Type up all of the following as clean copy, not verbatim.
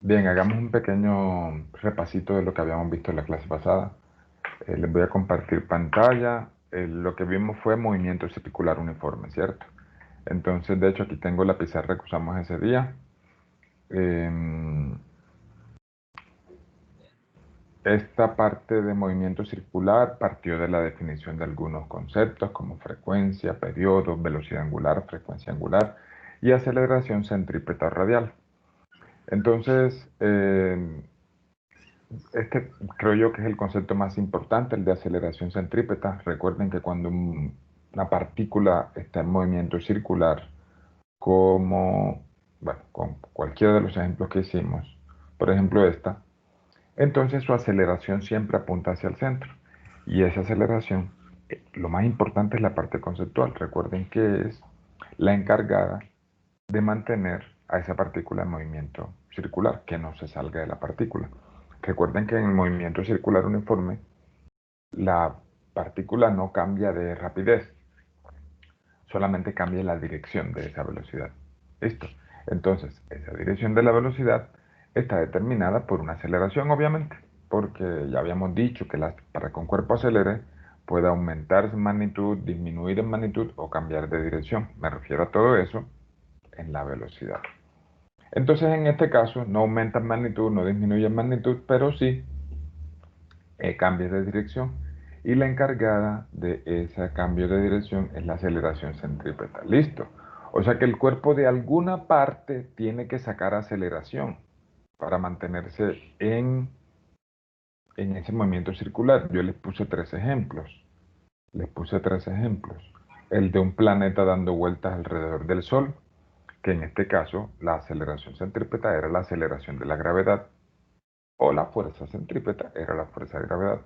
Bien, hagamos un pequeño repasito de lo que habíamos visto en la clase pasada. Les voy a compartir pantalla. Lo que vimos fue movimiento circular uniforme, ¿cierto? Entonces, de hecho, aquí tengo la pizarra que usamos ese día. Esta parte de movimiento circular partió de la definición de algunos conceptos como frecuencia, periodo, velocidad angular, frecuencia angular y aceleración centrípeta radial. Entonces, este creo yo que es el concepto más importante, el de aceleración centrípeta. Recuerden que cuando una partícula está en movimiento circular, como, bueno, con cualquiera de los ejemplos que hicimos, por ejemplo esta, entonces su aceleración siempre apunta hacia el centro. Y esa aceleración, lo más importante es la parte conceptual. Recuerden que es la encargada de mantener a esa partícula en movimiento circular, que no se salga de la partícula. Recuerden que en el movimiento circular uniforme, la partícula no cambia de rapidez, solamente cambia la dirección de esa velocidad. ¿Listo? Entonces, esa dirección de la velocidad está determinada por una aceleración, obviamente, porque ya habíamos dicho que para que un cuerpo acelere, puede aumentar en magnitud, disminuir en magnitud o cambiar de dirección. Me refiero a todo eso en la velocidad. Entonces, en este caso, no aumenta en magnitud, no disminuye en magnitud, pero sí cambia de dirección. Y la encargada de ese cambio de dirección es la aceleración centrípeta. Listo. O sea que el cuerpo de alguna parte tiene que sacar aceleración para mantenerse en ese movimiento circular. Yo les puse tres ejemplos. Les puse tres ejemplos. El de un planeta dando vueltas alrededor del Sol, que en este caso la aceleración centrípeta era la aceleración de la gravedad, o la fuerza centrípeta era la fuerza de gravedad.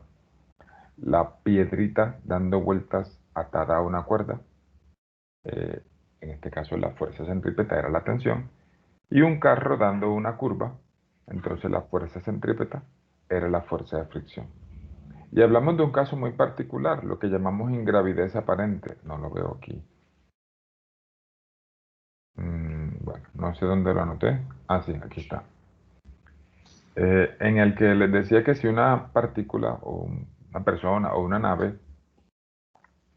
La piedrita dando vueltas atada a una cuerda, eh, en este caso la fuerza centrípeta era la tensión, y un carro dando una curva, entonces la fuerza centrípeta era la fuerza de fricción. Y hablamos de un caso muy particular, lo que llamamos ingravidez aparente. No lo veo aquí. Bueno, no sé dónde lo anoté. Ah, sí, aquí está. En el que les decía que si una partícula o una persona o una nave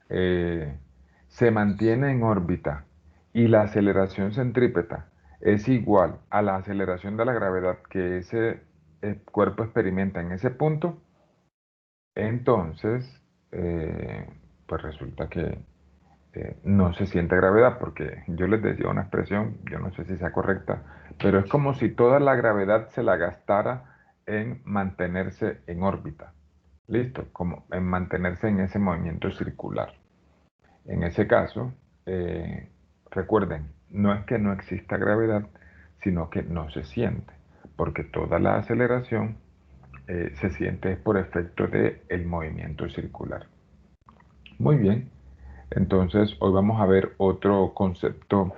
eh, se mantiene en órbita y la aceleración centrípeta es igual a la aceleración de la gravedad que ese cuerpo experimenta en ese punto, entonces, eh, pues resulta que no se siente gravedad, porque yo les decía una expresión, yo no sé si sea correcta, pero es como si toda la gravedad se la gastara en mantenerse en órbita. ¿Listo? Como en mantenerse en ese movimiento circular. En ese caso, recuerden, no es que no exista gravedad, sino que no se siente, porque toda la aceleración se siente por efecto del movimiento circular. Muy bien, entonces hoy vamos a ver otro concepto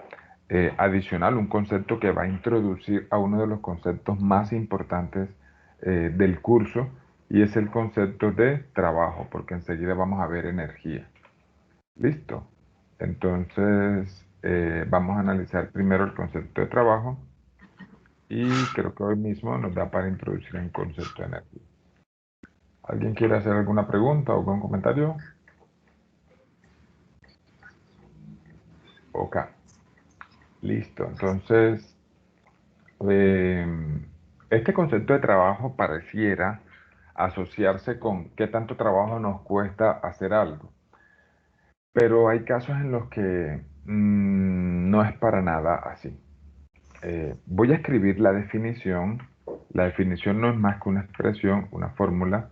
adicional, un concepto que va a introducir a uno de los conceptos más importantes del curso, y es el concepto de trabajo, porque enseguida vamos a ver energía. Listo. Entonces, vamos a analizar primero el concepto de trabajo y creo que hoy mismo nos da para introducir el concepto de energía. ¿Alguien quiere hacer alguna pregunta o algún comentario? Ok. Listo. Entonces, este concepto de trabajo pareciera asociarse con qué tanto trabajo nos cuesta hacer algo. Pero hay casos en los que no es para nada así. Voy a escribir la definición. La definición no es más que una expresión, una fórmula.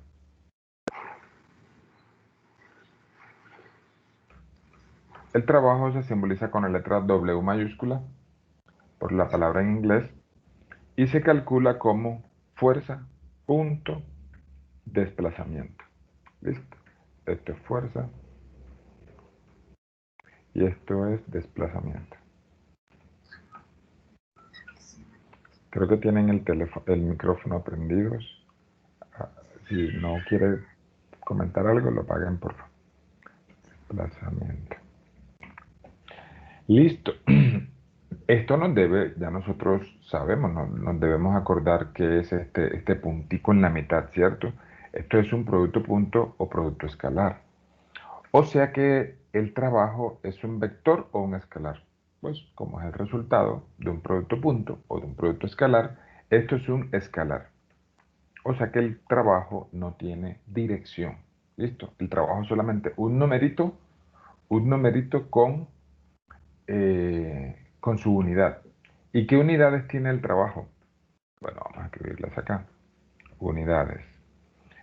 El trabajo se simboliza con la letra W mayúscula por la palabra en inglés y se calcula como fuerza punto desplazamiento. ¿Listo? Esto es fuerza y esto es desplazamiento. Creo que tienen el micrófono prendidos. Ah, si no quiere comentar algo, lo paguen por favor. Desplazamiento. Listo. Esto nos debe, ya nosotros sabemos, nos debemos acordar que es este puntico en la mitad, ¿cierto? Esto es un producto punto o producto escalar. O sea que el trabajo es un vector o un escalar. Pues como es el resultado de un producto punto o de un producto escalar, esto es un escalar. O sea que el trabajo no tiene dirección. ¿Listo? El trabajo es solamente un numerito con su unidad. ¿Y qué unidades tiene el trabajo? Bueno, vamos a escribirlas acá. Unidades.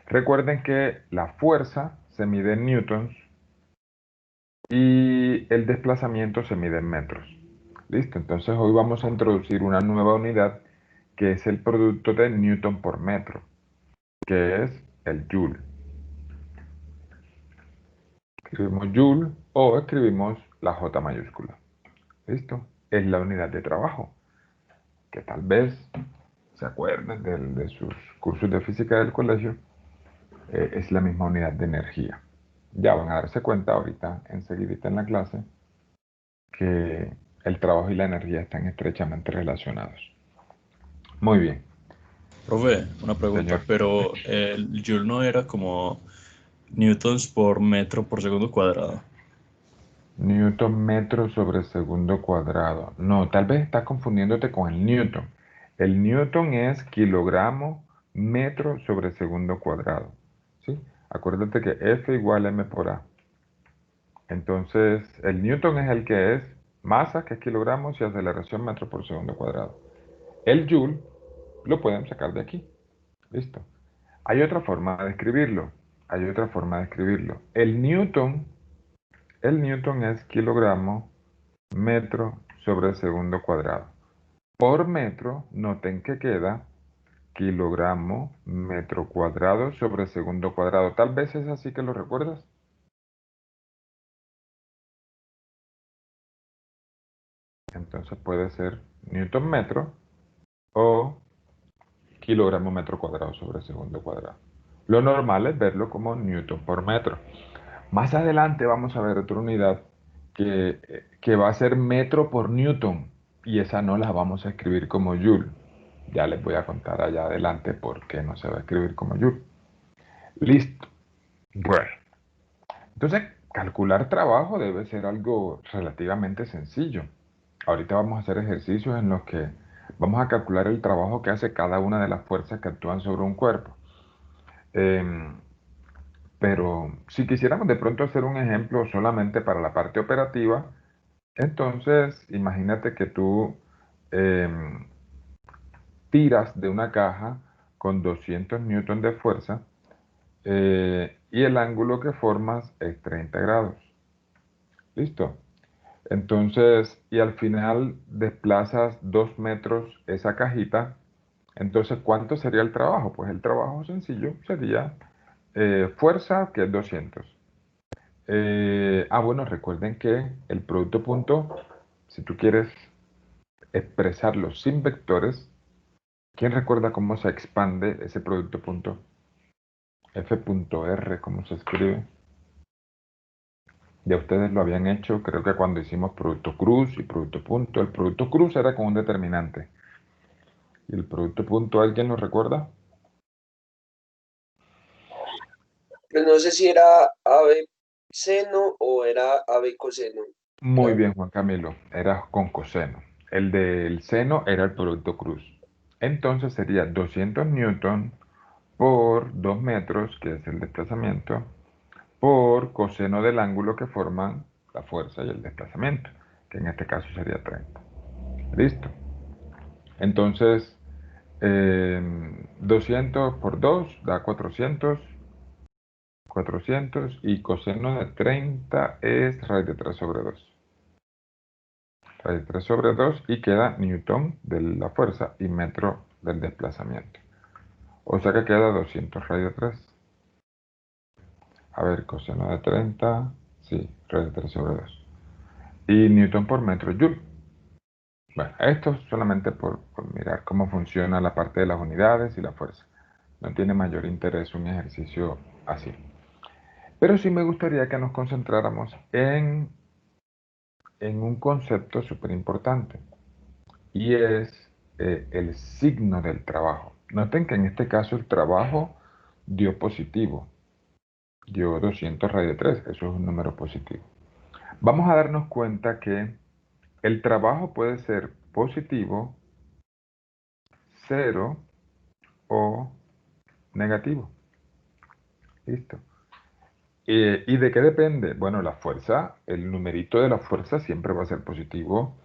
Recuerden que la fuerza se mide en newtons y el desplazamiento se mide en metros. Listo, entonces hoy vamos a introducir una nueva unidad que es el producto de newton por metro, que es el joule. Escribimos joule o escribimos la J mayúscula. Listo, es la unidad de trabajo, que tal vez se acuerden de sus cursos de física del colegio, es la misma unidad de energía. Ya van a darse cuenta ahorita, enseguidita en la clase, que el trabajo y la energía están estrechamente relacionados. Muy bien, Profe, una pregunta, señor. pero el Joule no era como newtons por metro por segundo cuadrado. Newton metro sobre segundo cuadrado. No, tal vez estás confundiéndote con el newton. El newton es kilogramo metro sobre segundo cuadrado. ¿Sí? Acuérdate que F igual M por A. Entonces, el newton es el que es masa, que es kilogramos, y aceleración metro por segundo cuadrado. El joule lo pueden sacar de aquí. Listo. Hay otra forma de escribirlo. Hay otra forma de escribirlo. El newton es kilogramo metro sobre segundo cuadrado. Por metro, noten que queda kilogramo metro cuadrado sobre segundo cuadrado. Tal vez es así que lo recuerdas. Entonces puede ser newton metro o kilogramo metro cuadrado sobre segundo cuadrado. Lo normal es verlo como newton por metro. Más adelante vamos a ver otra unidad que va a ser metro por newton y esa no la vamos a escribir como joule. Ya les voy a contar allá adelante por qué no se va a escribir como joule. Listo. Bueno, entonces calcular trabajo debe ser algo relativamente sencillo. Ahorita vamos a hacer ejercicios en los que vamos a calcular el trabajo que hace cada una de las fuerzas que actúan sobre un cuerpo. Em, pero si quisiéramos de pronto hacer un ejemplo solamente para la parte operativa, entonces imagínate que tú em, tiras de una caja con 200 newton de fuerza y el ángulo que formas es 30 grados. ¿Listo? Entonces, y al final desplazas 2 metros esa cajita. Entonces, ¿cuánto sería el trabajo? Pues el trabajo sencillo sería fuerza, que es 200. Bueno, recuerden que el producto punto, si tú quieres expresarlo sin vectores, ¿quién recuerda cómo se expande ese producto punto? F.R, ¿cómo se escribe? Ya ustedes lo habían hecho, creo que cuando hicimos producto cruz y producto punto. El producto cruz era con un determinante. ¿Y el producto punto alguien lo recuerda? Pues no sé si era ave seno o era ave coseno. Muy Claro. bien, Juan Camilo, era con coseno. El del seno era el producto cruz. Entonces sería 200 newton por 2 metros, que es el desplazamiento, por coseno del ángulo que forman la fuerza y el desplazamiento, que en este caso sería 30. Listo. Entonces, 200 por 2 da 400, 400 y coseno de 30 es raíz de 3 sobre 2. Raíz de 3 sobre 2 y queda newton de la fuerza y metro del desplazamiento. O sea que queda 200 raíz de 3. A ver, coseno de 30, sí, raíz de 3 sobre 2. Y newton por metro joule. Bueno, esto es solamente por mirar cómo funciona la parte de las unidades y la fuerza. No tiene mayor interés un ejercicio así. Pero sí me gustaría que nos concentráramos en un concepto súper importante. y es el signo del trabajo. Noten que en este caso el trabajo dio positivo, dio 200 raíz de 3, eso es un número positivo. Vamos a darnos cuenta que el trabajo puede ser positivo, 0 o negativo. Listo. ¿Y de qué depende? Bueno, la fuerza, el numerito de la fuerza siempre va a ser positivo,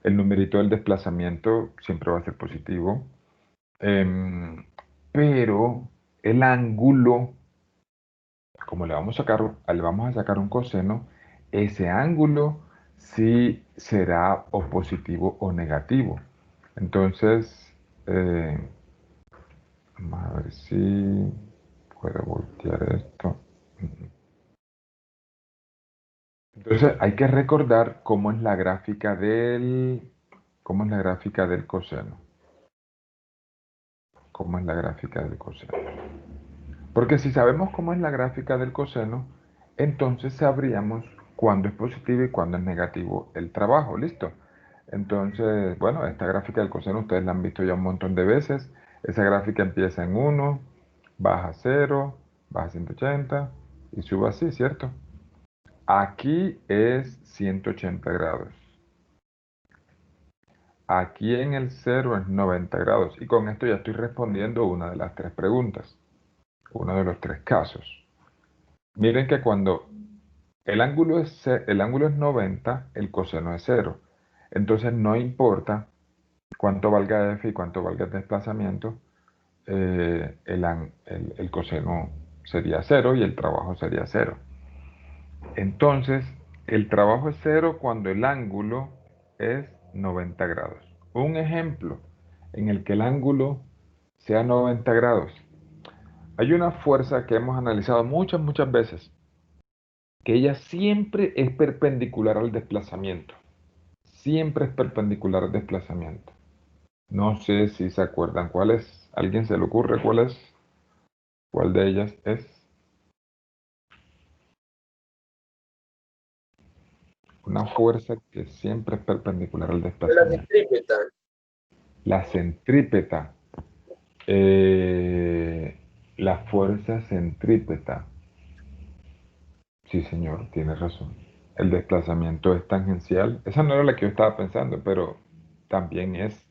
el numerito del desplazamiento siempre va a ser positivo, em, pero el ángulo, como le vamos a sacar un coseno, ese ángulo sí será o positivo o negativo. Entonces, vamos a ver si puedo voltear esto. Entonces hay que recordar cómo es la gráfica del coseno. ¿Cómo es la gráfica del coseno? Porque si sabemos cómo es la gráfica del coseno, entonces sabríamos cuándo es positivo y cuándo es negativo el trabajo. ¿Listo? Entonces, bueno, esta gráfica del coseno ustedes la han visto ya un montón de veces. Esa gráfica empieza en 1, baja 0, baja 180 y sube así, ¿cierto? Aquí es 180 grados. Aquí en el 0 es 90 grados. Y con esto ya estoy respondiendo una de las tres preguntas, uno de los tres casos. Miren que cuando el ángulo es 90, el coseno es 0. Entonces no importa cuánto valga f y cuánto valga el desplazamiento, el coseno sería 0 y el trabajo sería 0. Entonces, el trabajo es 0 cuando el ángulo es 90 grados. Un ejemplo en el que el ángulo sea 90 grados. Hay una fuerza que hemos analizado muchas veces, que ella siempre es perpendicular al desplazamiento. Siempre es perpendicular al desplazamiento. No sé si se acuerdan cuál es. ¿A alguien se le ocurre cuál es? ¿Cuál de ellas es? Una fuerza que siempre es perpendicular al La desplazamiento. centrípeta. La centrípeta. La fuerza centrípeta. Sí, señor, tiene razón. El desplazamiento es tangencial. Esa no era la que yo estaba pensando, pero también es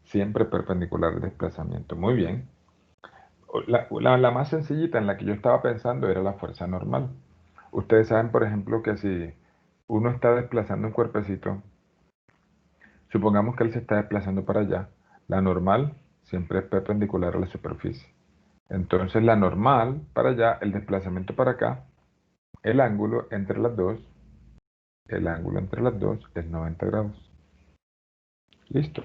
siempre perpendicular al desplazamiento. Muy bien. La más sencillita en la que yo estaba pensando era la fuerza normal. Ustedes saben, por ejemplo, que si uno está desplazando un cuerpecito, supongamos que él se está desplazando para allá, la normal siempre es perpendicular a la superficie. Entonces la normal para allá, el desplazamiento para acá, el ángulo entre las dos, el ángulo entre las dos es 90 grados. Listo.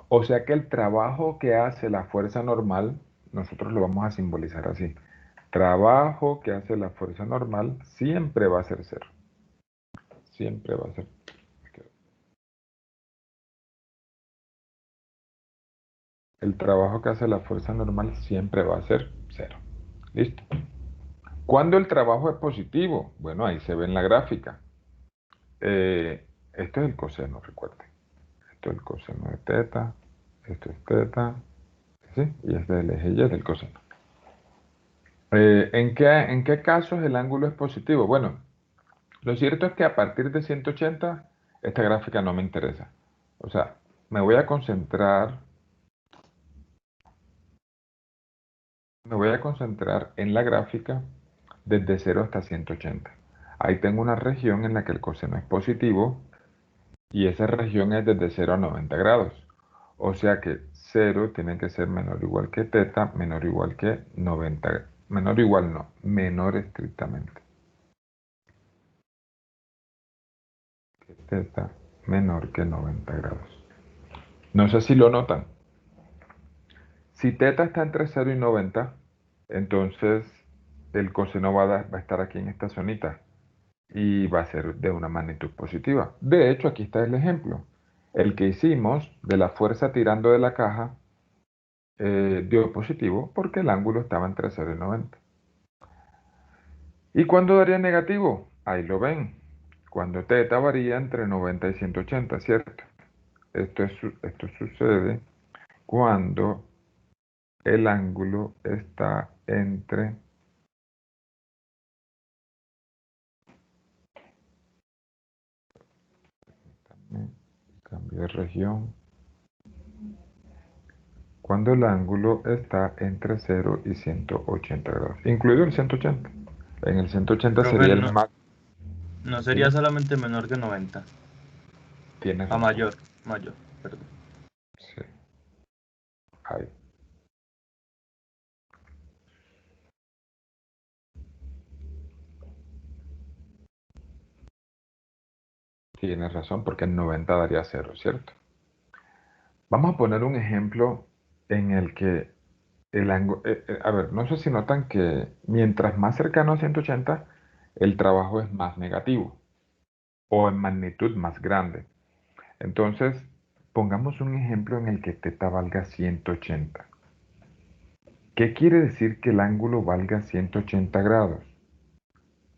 O sea que el trabajo que hace la fuerza normal, nosotros lo vamos a simbolizar así. Trabajo que hace la fuerza normal siempre va a ser 0. Siempre va a ser. El trabajo que hace la fuerza normal siempre va a ser 0. Listo. ¿Cuándo el trabajo es positivo? Bueno, ahí se ve en la gráfica. Esto es el coseno, recuerden. Esto es el coseno de teta, esto es teta, ¿sí? Y este es el eje Y del coseno. ¿En qué casos el ángulo es positivo? Bueno, lo cierto es que a partir de 180, esta gráfica no me interesa. O sea, me voy a concentrar en la gráfica desde 0 hasta 180. Ahí tengo una región en la que el coseno es positivo y esa región es desde 0 a 90 grados. O sea que 0 tiene que ser menor o igual que teta, menor o igual que 90. Menor o igual no, menor estrictamente. Que teta menor que 90 grados. No sé si lo notan. Si teta está entre 0 y 90, entonces el coseno va a estar aquí en esta zonita y va a ser de una magnitud positiva. De hecho, aquí está el ejemplo. El que hicimos de la fuerza tirando de la caja dio positivo porque el ángulo estaba entre 0 y 90. ¿Y cuándo daría negativo? Ahí lo ven. Cuando teta varía entre 90 y 180, ¿cierto? esto sucede cuando el ángulo está entre cambio de región. Cuando el ángulo está entre 0 y 180 grados, incluido el 180. En el 180 Profe, sería el máximo. no sería solamente menor que 90. Tienes A razón. mayor, perdón. Sí. Ahí. Tienes razón, porque en 90 daría 0, ¿cierto? Vamos a poner un ejemplo en el que el ángulo... a ver, no sé si notan que mientras más cercano a 180, el trabajo es más negativo o en magnitud más grande. Entonces, pongamos un ejemplo en el que θ valga 180. ¿Qué quiere decir que el ángulo valga 180 grados?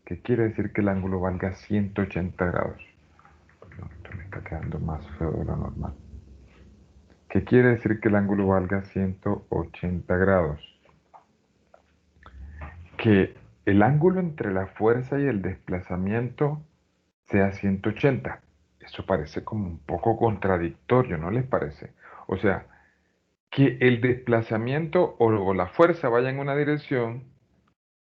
¿Qué quiere decir que el ángulo valga 180 grados? No, esto me está quedando más feo de lo normal. ¿Qué quiere decir que el ángulo valga 180 grados? Que el ángulo entre la fuerza y el desplazamiento sea 180. Eso parece como un poco contradictorio, ¿no les parece? O sea, que el desplazamiento o la fuerza vaya en una dirección,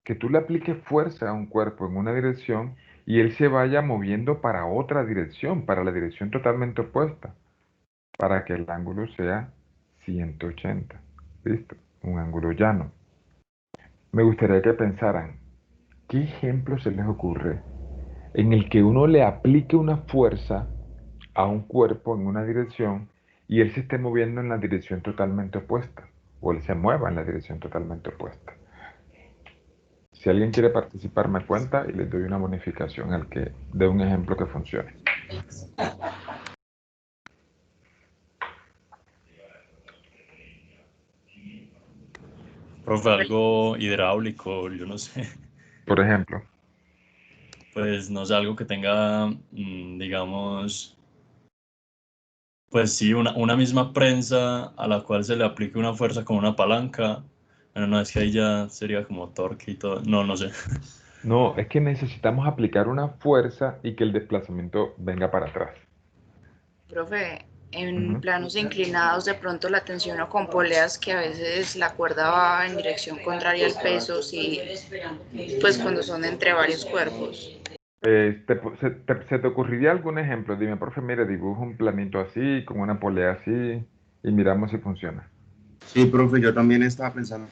que tú le apliques fuerza a un cuerpo en una dirección y él se vaya moviendo para otra dirección, para la dirección totalmente opuesta, para que el ángulo sea 180. ¿Listo? Un ángulo llano. Me gustaría que pensaran, ¿qué ejemplo se les ocurre en el que uno le aplique una fuerza a un cuerpo en una dirección y él se esté moviendo en la dirección totalmente opuesta, o él se mueva en la dirección totalmente opuesta? Si alguien quiere participar, me cuenta y les doy una bonificación al que dé un ejemplo que funcione. Profe, algo hidráulico, yo no sé. Por ejemplo, Pues no sé, algo que tenga, digamos, pues sí, una misma prensa a la cual se le aplique una fuerza con una palanca. Bueno, no, es que ahí ya sería como torque y todo. No, no sé. no, es que necesitamos aplicar una fuerza y que el desplazamiento venga para atrás. Profe, en Ujú. planos inclinados de pronto la tensión o con poleas que a veces la cuerda va en dirección contraria al peso, sí, pues cuando son entre varios cuerpos. ¿Se te ocurriría algún ejemplo? Dime, profe, mire, dibujo un planito así, con una polea así, y miramos si funciona. Sí, profe, yo también estaba pensando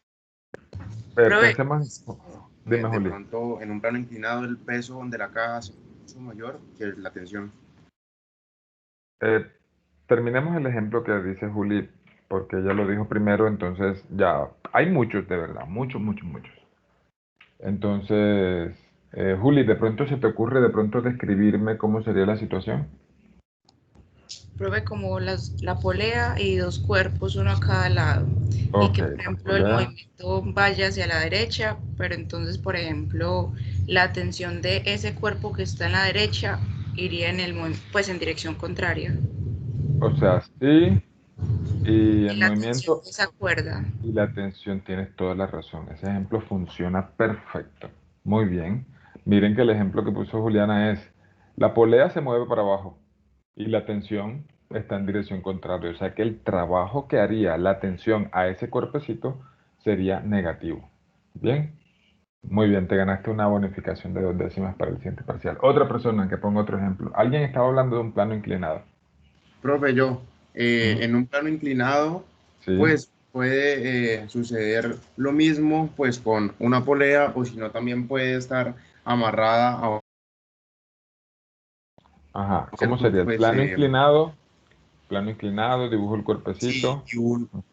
Profe, Pensemos, que dime, de Juli. pronto en un plano inclinado el peso de la caja es mucho mayor que la tensión. Eh, Terminemos el ejemplo que dice Juli, porque ella lo dijo primero, entonces ya hay muchos, de verdad, muchos, muchos, muchos. Entonces, Juli, ¿de pronto se te ocurre de pronto describirme cómo sería la situación? profe, como la polea y dos cuerpos, uno a cada lado, y Ok, que por la ejemplo el polea. movimiento vaya hacia la derecha, pero entonces por ejemplo la tensión de ese cuerpo que está en la derecha iría en pues en dirección contraria, O sea, sí, y y el la tensión movimiento de esa cuerda. y la tensión, tienes toda la razón. Ese ejemplo funciona perfecto. Muy bien. Miren que el ejemplo que puso Juliana es, la polea se mueve para abajo y la tensión está en dirección contraria. O sea que el trabajo que haría la tensión a ese cuerpecito sería negativo. Bien. Muy bien, te ganaste una bonificación de 2 décimas para el siguiente parcial. Otra persona que ponga otro ejemplo. Alguien estaba hablando de un plano inclinado. Profe, yo Ujú. en un plano inclinado, Sí, pues puede suceder lo mismo pues con una polea o si no también puede estar amarrada a ajá. ¿Cómo cierto, sería el pues plano inclinado? Plano inclinado, dibujo el sí, cuerpecito,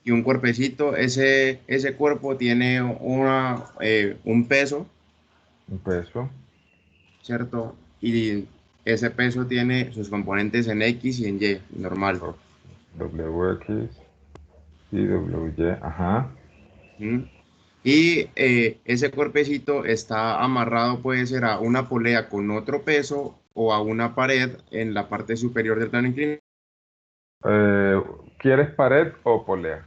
y un cuerpecito, ese cuerpo tiene un peso, un peso, ¿cierto? Y ese peso tiene sus componentes en X y en Y, normal. ok, WX y WY, ajá. ¿Mm? Y ese cuerpecito está amarrado, puede ser a una polea con otro peso o a una pared en la parte superior del plano inclinado. ¿Quieres pared o polea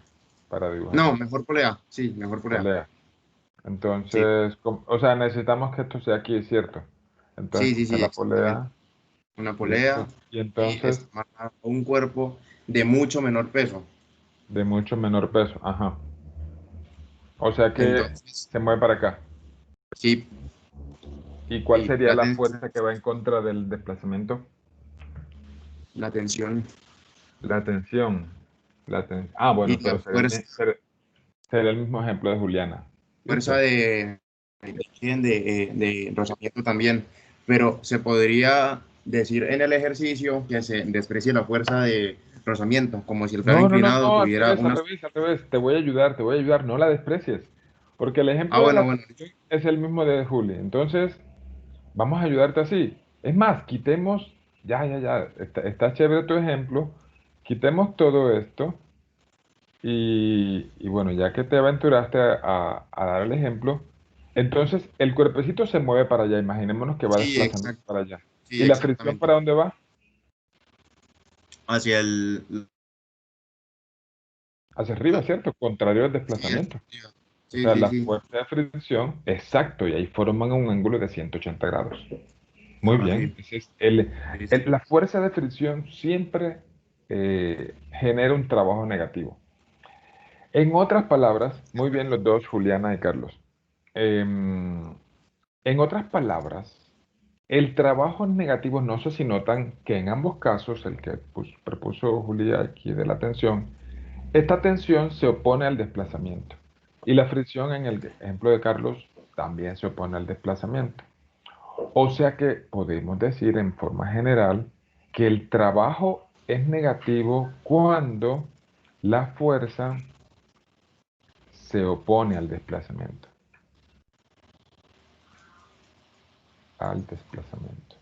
para dibujar? No, mejor polea. Sí, mejor polea. Polea. Sí, Entonces, o sea, necesitamos que esto sea aquí, ¿cierto? Entonces, sí, aquí sí, está sí, la exactamente. polea. Una Listo. polea Y y está entonces, marcado un cuerpo de mucho menor peso. de mucho menor peso. Ajá. O sea que Entonces, se mueve para acá. sí, ¿Y cuál y sería la fuerza que va en contra del desplazamiento? la tensión La tensión. Bueno, y la pero fuerza, sería el mismo ejemplo de Juliana. fuerza ¿Listo? de rozamiento también. Pero se podría decir en el ejercicio que se desprecie la fuerza de rozamiento, como si el carro No, no, no, inclinado no, al tuviera revés, al una... revés, al revés. Te voy a ayudar, no la desprecies. Porque el Ah, ejemplo de bueno, la bueno, tensión es el mismo de Juli. Entonces, vamos a ayudarte así. Es más, quitemos, ya, está chévere tu ejemplo. Quitemos todo esto y bueno, ya que te aventuraste a dar el ejemplo, entonces el cuerpecito se mueve para allá. Imaginémonos que va sí, desplazando exacto, para allá. sí, ¿Y la fricción exactamente. para dónde va? Hacia el... Hacia arriba, ¿cierto? Contrario al Sí, desplazamiento. O sí, sea, sí, la sí. fuerza de fricción, exacto, y ahí forman un ángulo de 180 grados. Muy Ah, bien. sí, Entonces, sí, sí. la fuerza de fricción siempre genera un trabajo negativo. En otras palabras, muy bien los dos, Juliana y Carlos. Em, en otras palabras, el trabajo negativo, no sé si notan que en ambos casos, el que propuso Julia aquí de la tensión, esta tensión se opone al desplazamiento. Y la fricción en el ejemplo de Carlos también se opone al desplazamiento. O sea que podemos decir en forma general que el trabajo es negativo cuando la fuerza se opone al desplazamiento. Al desplazamiento,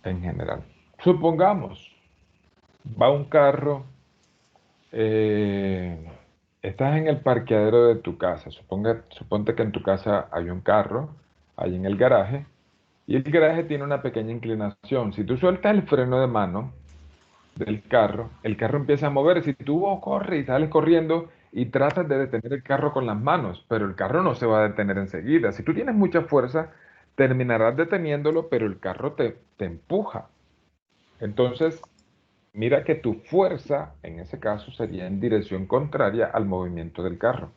en general. Supongamos, va un carro, eh, estás en el parqueadero de tu casa. Suponte que en tu casa hay un carro, ahí en el garaje, y el garaje tiene una pequeña inclinación. Si tú sueltas el freno de mano, el carro empieza a mover. Si tú corres y sales corriendo y tratas de detener el carro con las manos, pero el carro no se va a detener enseguida. Si tú tienes mucha fuerza, terminarás deteniéndolo, pero el carro te empuja. Entonces, mira que tu fuerza, en ese caso, sería en dirección contraria al movimiento del carro,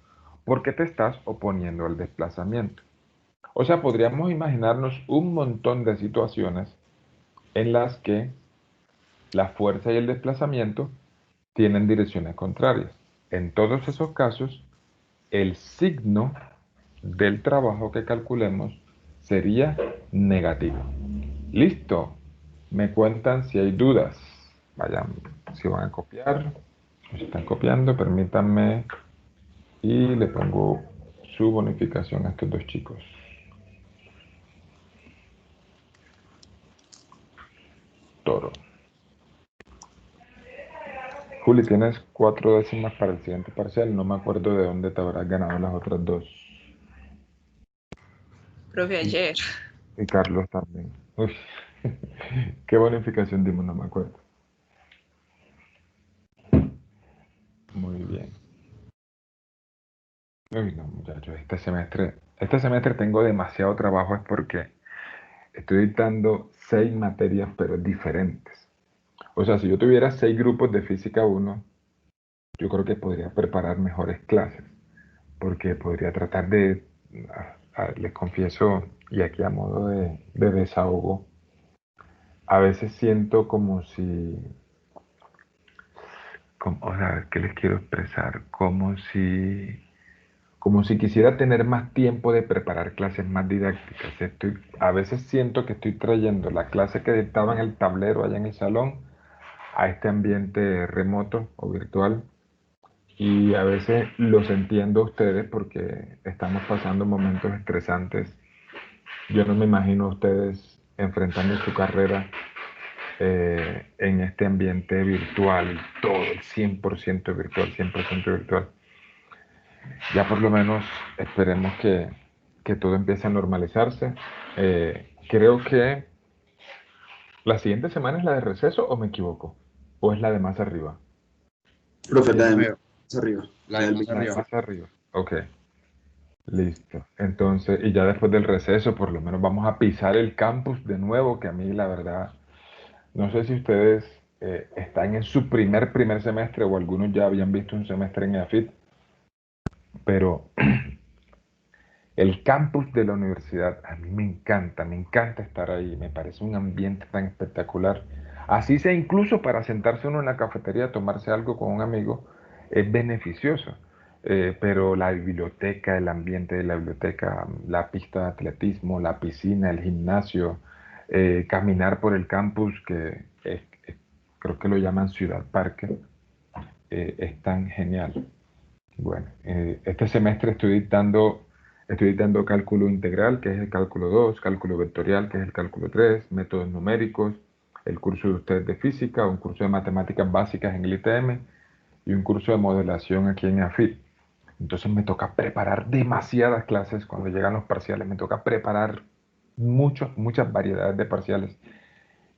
porque te estás oponiendo al desplazamiento. O sea, podríamos imaginarnos un montón de situaciones en las que la fuerza y el desplazamiento tienen direcciones contrarias. En todos esos casos, el signo del trabajo que calculemos sería negativo. Listo. Me cuentan si hay dudas. Vayan, si van a copiar, si están copiando, permítanme y le pongo su bonificación a estos dos chicos. Toro. Juli, tienes 4 décimas para el siguiente parcial. No me acuerdo de dónde te habrás ganado las otras dos. Profe, Y, ayer. y Carlos también. Uy, ¿qué bonificación dimos? No me acuerdo. Muy bien. Uy, no, muchachos, este semestre tengo demasiado trabajo, es porque estoy dictando 6 materias, pero diferentes. O sea, si yo tuviera 6 grupos de física 1, yo creo que podría preparar mejores clases, porque podría tratar de, les confieso, y aquí a modo de desahogo, a veces siento como si, o sea, ¿qué les quiero expresar? Como si quisiera tener más tiempo de preparar clases más didácticas. A veces siento que estoy trayendo la clase que dictaba en el tablero allá en el salón a este ambiente remoto o virtual. Y a veces los entiendo a ustedes porque estamos pasando momentos estresantes. Yo no me imagino a ustedes enfrentando su carrera en este ambiente virtual, todo el 100% virtual, 100% virtual. Ya por lo menos esperemos que todo empiece a normalizarse. Creo que ¿La siguiente semana es la de receso o me equivoco? ¿O es la de más arriba? Profe, la de Déjame ver, más arriba. la de más La de arriba. más arriba. Ok, listo. Entonces, y ya después del receso, por lo menos vamos a pisar el campus de nuevo, que a mí la verdad, no sé si ustedes están en su primer semestre o algunos ya habían visto un semestre en EAFIT, pero el campus de la universidad a mí me encanta estar ahí, me parece un ambiente tan espectacular. Así sea incluso para sentarse uno en la cafetería a tomarse algo con un amigo, es beneficioso. Pero la biblioteca, el ambiente de la biblioteca, la pista de atletismo, la piscina, el gimnasio, caminar por el campus, creo que lo llaman Ciudad Parque, es tan genial. Bueno, este semestre estoy dictando cálculo integral, que es el cálculo 2, cálculo vectorial, que es el cálculo 3, métodos numéricos, el curso de ustedes de física, un curso de matemáticas básicas en el ITM y un curso de modelación aquí en AFIT. Entonces me toca preparar demasiadas clases cuando llegan los parciales, me toca preparar muchas variedades de parciales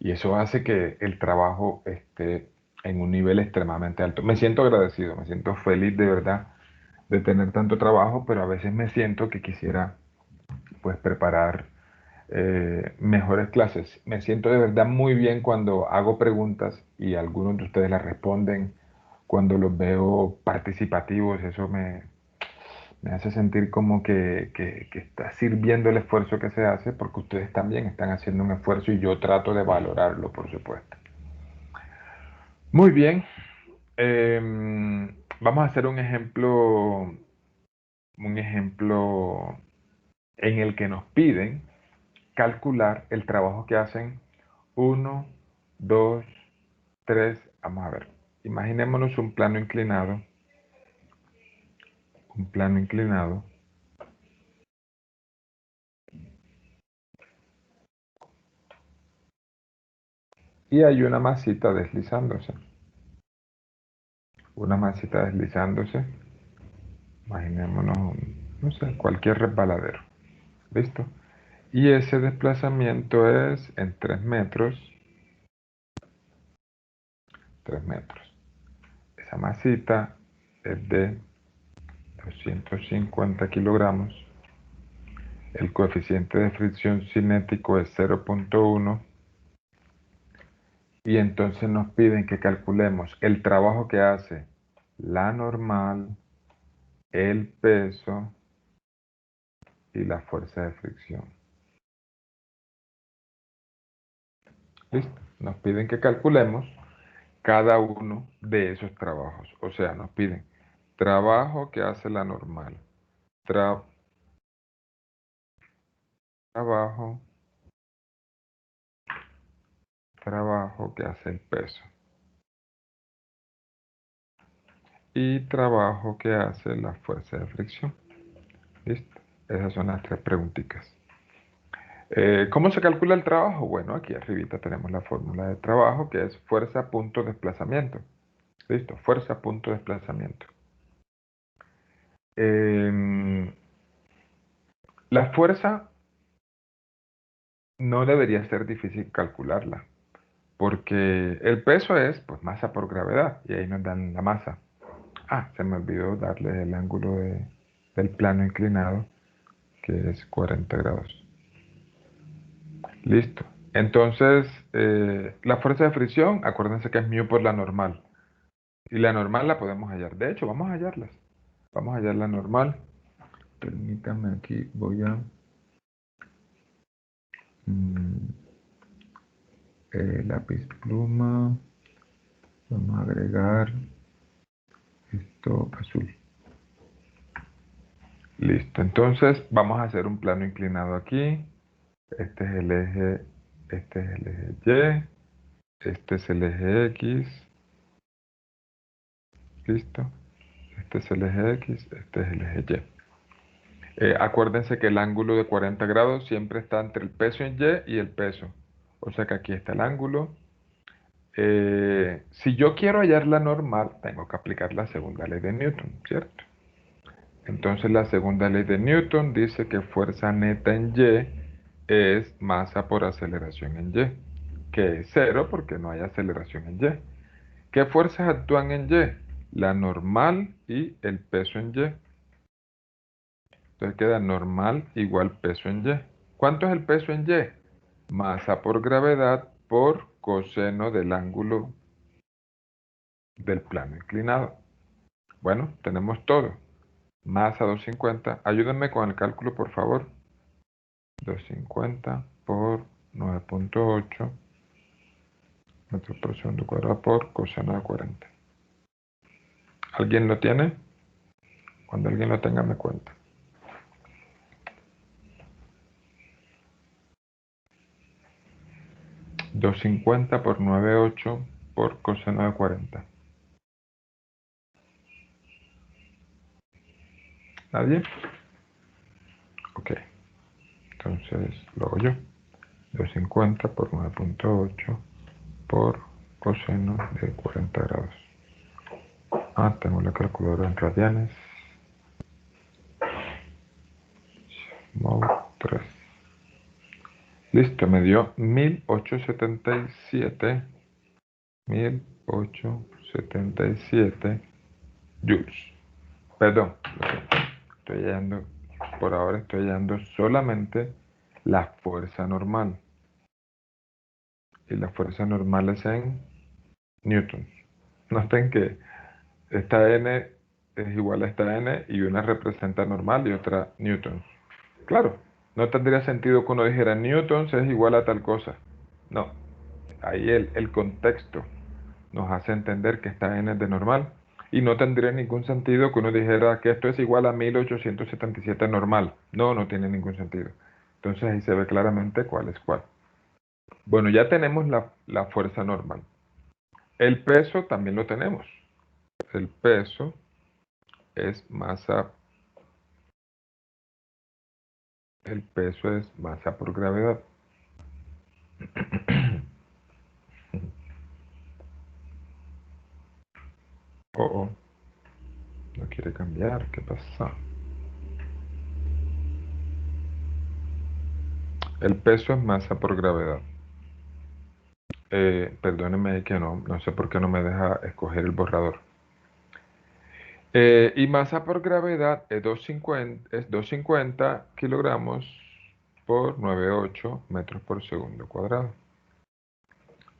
y eso hace que el trabajo esté en un nivel extremadamente alto. Me siento agradecido, me siento feliz de verdad de tener tanto trabajo, pero a veces me siento que quisiera pues preparar mejores clases. Me siento de verdad muy bien cuando hago preguntas y algunos de ustedes las responden, cuando los veo participativos, eso me hace sentir como que está sirviendo el esfuerzo que se hace, porque ustedes también están haciendo un esfuerzo y yo trato de valorarlo, por supuesto. Muy bien, vamos a hacer un ejemplo en el que nos piden calcular el trabajo que hacen 1, 2, 3. Vamos a ver, imaginémonos un plano inclinado, y hay una masita deslizándose, imaginémonos, no sé, cualquier resbaladero, ¿listo? Y ese desplazamiento es en 3 metros, 3 metros. Esa masita es de 250 kilogramos. El coeficiente de fricción cinético es 0.1. Y entonces nos piden que calculemos el trabajo que hace la normal, el peso y la fuerza de fricción. ¿Listo? Nos piden que calculemos cada uno de esos trabajos. O sea, nos piden trabajo que hace la normal, trabajo que hace el peso y trabajo que hace la fuerza de fricción. ¿Listo? Esas son las 3 preguntitas. ¿Cómo se calcula el trabajo? Bueno, aquí arribita tenemos la fórmula de trabajo, que es fuerza punto desplazamiento. ¿Listo? Fuerza punto desplazamiento. La fuerza no debería ser difícil calcularla, porque el peso es pues masa por gravedad, y ahí nos dan la masa. Ah, se me olvidó darle el ángulo del plano inclinado, que es 40 grados. Listo. Entonces, la fuerza de fricción, acuérdense que es μ por la normal. Y la normal la podemos hallar. De hecho, vamos a hallarlas. Vamos a hallar la normal. Permítanme aquí, voy a... lápiz pluma. Vamos a agregar esto azul. Listo. Entonces, vamos a hacer un plano inclinado aquí. Este es el eje Y. Este es el eje X. Listo. Este es el eje X. Este es el eje Y. Acuérdense que el ángulo de 40 grados siempre está entre el peso en Y y el peso. O sea que aquí está el ángulo. Si yo quiero hallar la normal, tengo que aplicar la segunda ley de Newton, ¿cierto? Entonces la segunda ley de Newton dice que fuerza neta en Y es masa por aceleración en Y, que es 0 porque no hay aceleración en Y. ¿Qué fuerzas actúan en Y? La normal y el peso en Y. Entonces queda normal igual peso en Y. ¿Cuánto es el peso en Y? Masa por gravedad por coseno del ángulo del plano inclinado. Bueno, tenemos todo. Masa 250. Ayúdenme con el cálculo, por favor. 250 por 9.8 metros por segundo cuadrado por coseno de 40. ¿Alguien lo tiene? Cuando alguien lo tenga, me cuenta. $250 por 9.8 por coseno de 40. ¿Nadie? Ok. Entonces lo hago yo. 250 por 9.8 por coseno de 40 grados. Tengo la calculadora en radianes. Mode 3. Listo, me dio 1877 joules. Perdón, por ahora estoy hallando solamente la fuerza normal. Y la fuerza normal es en newtons. Noten que esta n es igual a esta n y una representa normal y otra newtons. Claro, no tendría sentido que uno dijera newtons es igual a tal cosa. No, ahí el contexto nos hace entender que esta n es de normal y no tendría ningún sentido que uno dijera que esto es igual a 1877 normal. No, no tiene ningún sentido. Entonces ahí se ve claramente cuál es cuál. Bueno, ya tenemos la fuerza normal. El peso también lo tenemos. El peso es masa. El peso es masa por gravedad. Oh, no quiere cambiar. ¿Qué pasa? El peso es masa por gravedad. Perdónenme que no sé por qué no me deja escoger el borrador. Y masa por gravedad es 250 kilogramos por 9.8 metros por segundo cuadrado.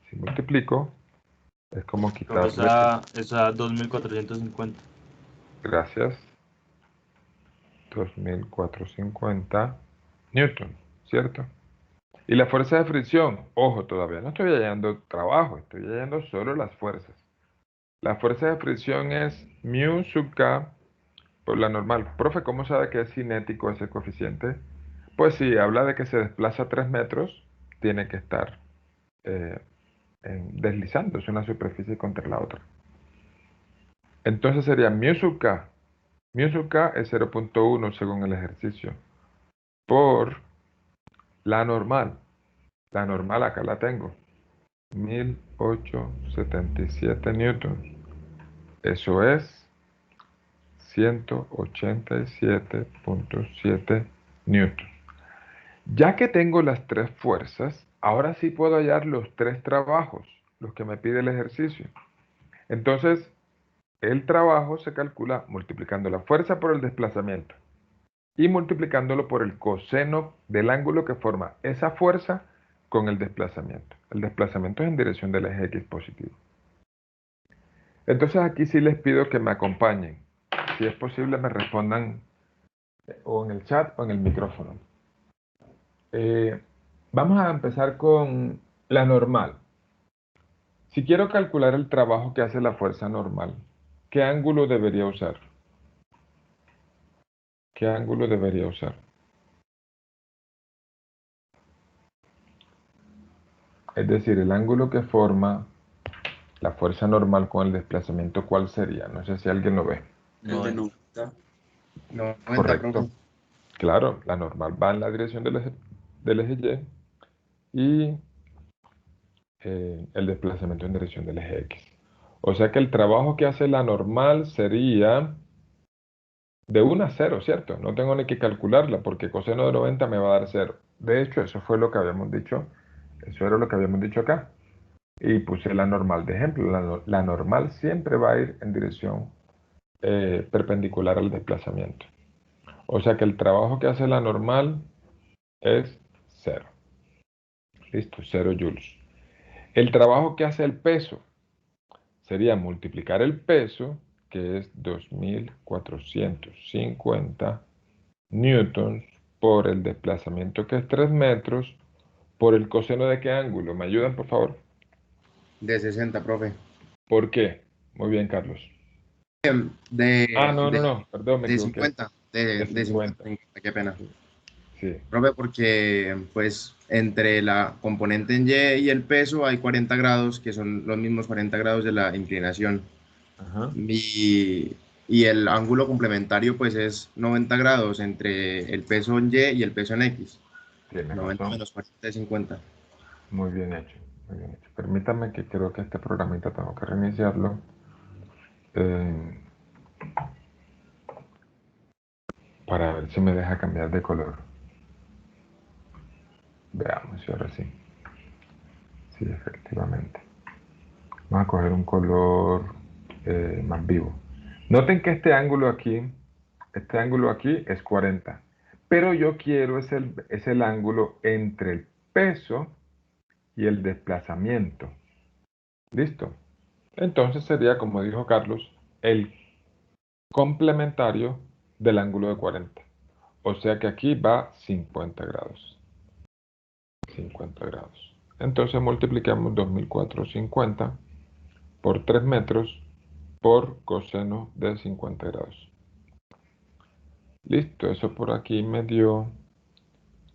Si multiplico, es como quitarle... Esa 2450. Gracias. 2450 newton, ¿cierto? Y la fuerza de fricción, ojo, todavía no estoy hallando trabajo, estoy hallando solo las fuerzas. La fuerza de fricción es mu sub k por la normal. Profe, ¿cómo sabe que es cinético ese coeficiente? Pues si habla de que se desplaza 3 metros, tiene que estar deslizándose una superficie contra la otra. Entonces sería mu sub k. Mu sub k es 0.1 según el ejercicio. Por la normal. La normal acá la tengo. 1877 newtons. Eso es 187.7 newtons. Ya que tengo las tres fuerzas, ahora sí puedo hallar los tres trabajos, los que me pide el ejercicio. Entonces, el trabajo se calcula multiplicando la fuerza por el desplazamiento y multiplicándolo por el coseno del ángulo que forma esa fuerza con el desplazamiento. El desplazamiento es en dirección del eje X positivo. Entonces aquí sí les pido que me acompañen. Si es posible me respondan o en el chat o en el micrófono. Vamos a empezar con la normal. Si quiero calcular el trabajo que hace la fuerza normal, ¿qué ángulo debería usar? ¿Qué ángulo debería usar? Es decir, el ángulo que forma la fuerza normal con el desplazamiento, ¿cuál sería? No sé si alguien lo ve. El de 90. No, Correcto. Claro, la normal va en la dirección del eje Y y el desplazamiento en dirección del eje X. O sea que el trabajo que hace la normal sería de 1 a 0, ¿cierto? No tengo ni que calcularla porque coseno de 90 me va a dar 0. De hecho, eso fue lo que habíamos dicho Eso era lo que habíamos dicho acá. Y puse la normal de ejemplo. La normal siempre va a ir en dirección perpendicular al desplazamiento. O sea que el trabajo que hace la normal es 0. Listo, 0 joules. El trabajo que hace el peso sería multiplicar el peso, que es 2450 newtons, por el desplazamiento, que es 3 metros, por el coseno de qué ángulo. ¿Me ayudan, por favor? De 60, profe. ¿Por qué? Muy bien, Carlos. De, No, perdón, me de equivoqué. 50, De de 50, 50. qué pena. Sí, Profe, porque pues entre la componente en Y y el peso hay 40 grados, que son los mismos 40 grados de la inclinación. ajá. Y el ángulo complementario pues es 90 grados entre el peso en Y y el peso en X. Tienes 90 razón. menos 40 es 50. Muy bien hecho, muy bien hecho. Permítame que creo que este programita tengo que reiniciarlo. eh, para ver si me deja cambiar de color. Veamos si ahora sí. Sí, efectivamente. Vamos a coger un color más vivo. Noten que este ángulo aquí es 40. Pero yo quiero es el ángulo entre el peso y el desplazamiento. ¿Listo? Entonces sería, como dijo Carlos, el complementario del ángulo de 40. O sea que aquí va 50 grados. 50 grados. Entonces multiplicamos 2450 por 3 metros por coseno de 50 grados. Listo, eso por aquí me dio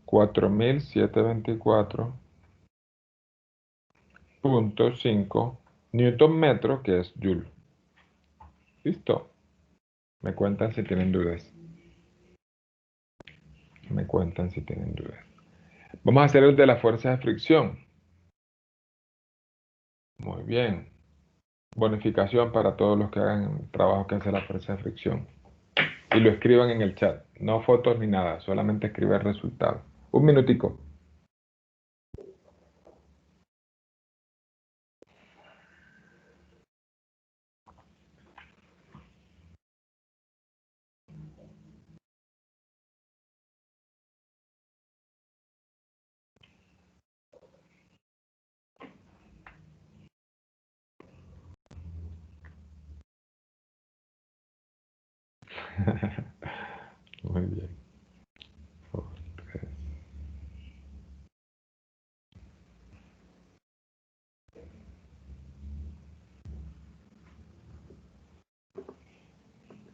4724.5 newton metro, que es joule. Listo. Me cuentan si tienen dudas. Me cuentan si tienen dudas. Vamos a hacer el de la fuerza de fricción. Muy bien. Bonificación para todos los que hagan el trabajo que hace la fuerza de fricción. Y lo escriban en el chat. No fotos ni nada, solamente escribe el resultado. Un minutico. Muy bien. Dos, tres.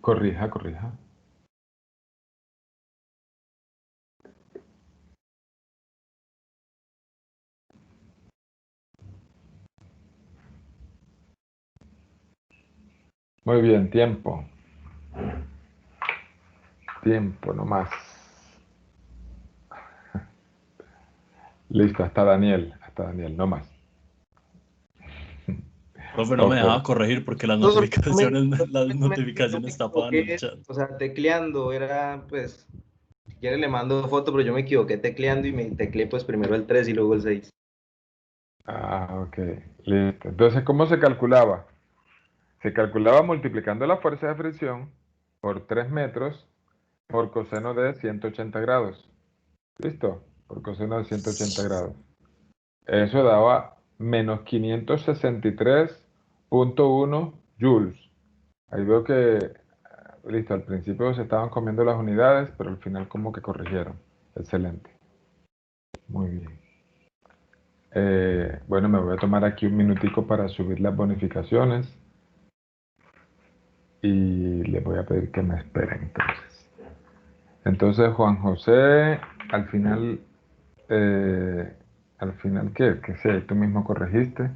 Corrija, corrija. Muy bien, tiempo. Tiempo nomás. Listo, hasta Daniel, no más. Profe, no me Ok. dejaba corregir porque las No, notificaciones, las no me notificaciones tapaban el equivoqué, chat. o sea, tecleando, era pues, si quiere le mando foto, pero yo me equivoqué tecleando y me tecleé pues primero el 3 y luego el 6. Ah, ok. Listo. Entonces, ¿cómo se calculaba? Se calculaba multiplicando la fuerza de fricción por 3 metros por coseno de 180 grados. ¿Listo? Por coseno de 180 grados. Eso daba menos 563.1 joules. Ahí veo que, listo, al principio se estaban comiendo las unidades, pero al final como que corrigieron. Excelente. Muy bien. Bueno, me voy a tomar aquí un minutico para subir las bonificaciones y les voy a pedir que me esperen entonces. Entonces, Juan José, al final, ¿qué? ¿Qué sé? ¿Tú mismo corregiste?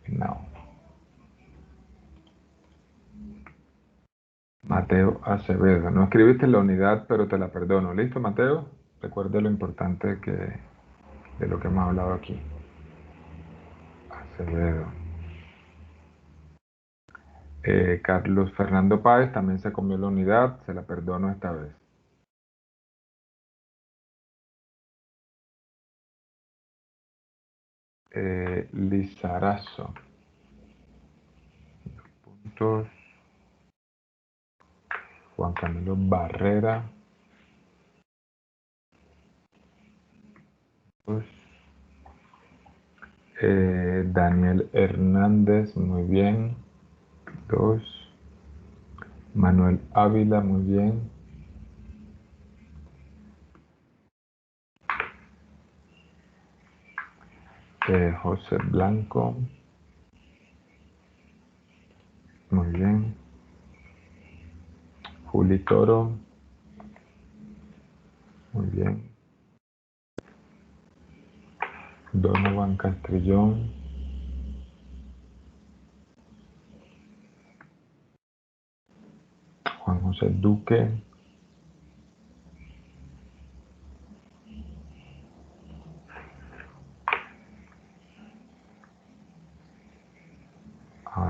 No. Mateo Acevedo. No escribiste la unidad, pero te la perdono. ¿Listo, Mateo? Recuerde lo importante de lo que hemos hablado aquí. Acevedo. Carlos Fernando Páez también se comió la unidad, se la perdono esta vez. Lizarazo. Puntos. Juan Camilo Barrera. Pues, Daniel Hernández, muy bien. 2. Manuel Ávila, muy bien. José Blanco, muy bien. Juli Toro, muy bien. Donovan Castrillón, Juan José Duque,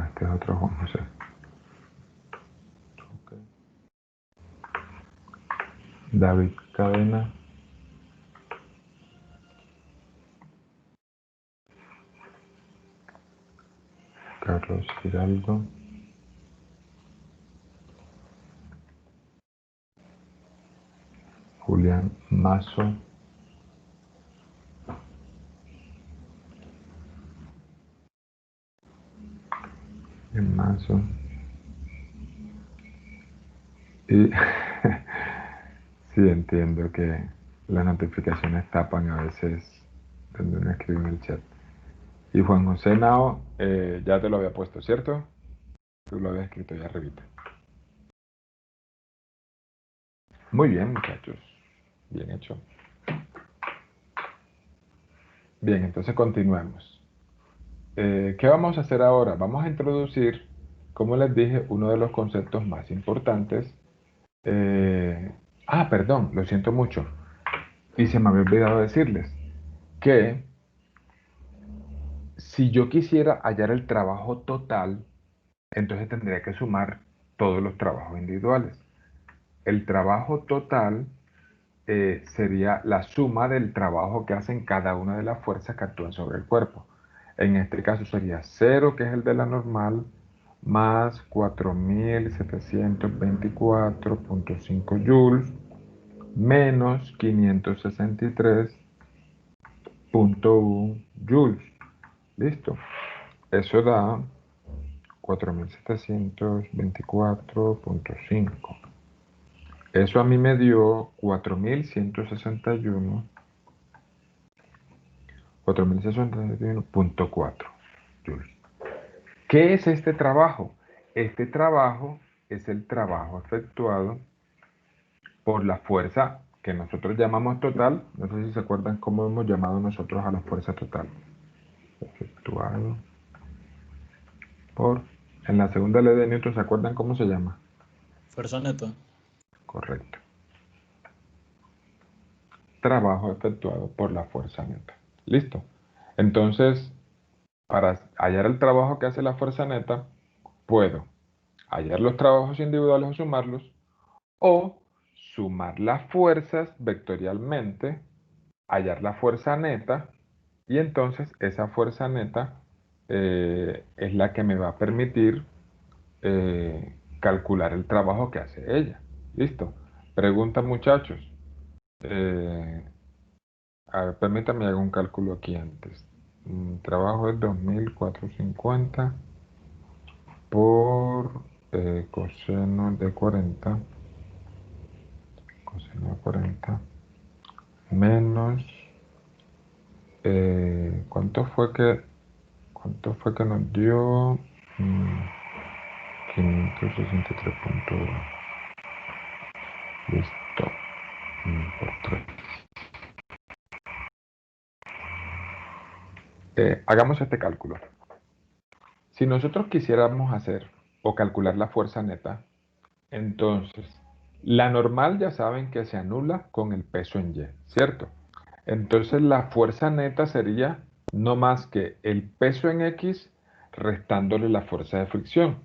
este es otro Juan José Duque. David Cadena, Carlos Giraldo, Julián Mazo, y sí, entiendo que las notificaciones tapan a veces donde uno escribe en el chat. Y Juan José Nao, ya te lo había puesto, ¿cierto? Tú lo habías escrito ya arribita. Muy bien, muchachos. Bien hecho. Bien, entonces continuemos. ¿Qué vamos a hacer ahora? Vamos a introducir, como les dije, uno de los conceptos más importantes. Perdón, lo siento mucho. Y se me había olvidado decirles que si yo quisiera hallar el trabajo total, entonces tendría que sumar todos los trabajos individuales. El trabajo total sería la suma del trabajo que hacen cada una de las fuerzas que actúan sobre el cuerpo. En este caso sería 0, que es el de la normal, más 4.724.5 joules, menos 563.1 joules. ¿Listo? Eso da 4.724.5. Eso a mí me dio 4.161.4 joules. ¿Qué es este trabajo? Este trabajo es el trabajo efectuado por la fuerza que nosotros llamamos total. No sé si se acuerdan cómo hemos llamado nosotros a la fuerza total. Efectuado por... En la segunda ley de Newton, ¿se acuerdan cómo se llama? Fuerza neta. Correcto. Trabajo efectuado por la fuerza neta. ¿Listo? Entonces, para hallar el trabajo que hace la fuerza neta, puedo hallar los trabajos individuales o sumarlos, o sumar las fuerzas vectorialmente, hallar la fuerza neta, y entonces esa fuerza neta es la que me va a permitir calcular el trabajo que hace ella. ¿Listo? Pregunta, muchachos. A ver, permítanme hacer un cálculo aquí antes. Trabajo es 2.450 por coseno de 40. Coseno de 40 menos ¿cuánto fue que nos dio? 563.1. Listo. Por 3. Hagamos este cálculo. Si nosotros quisiéramos hacer o calcular la fuerza neta, entonces la normal ya saben que se anula con el peso en Y, ¿cierto? Entonces la fuerza neta sería no más que el peso en X restándole la fuerza de fricción.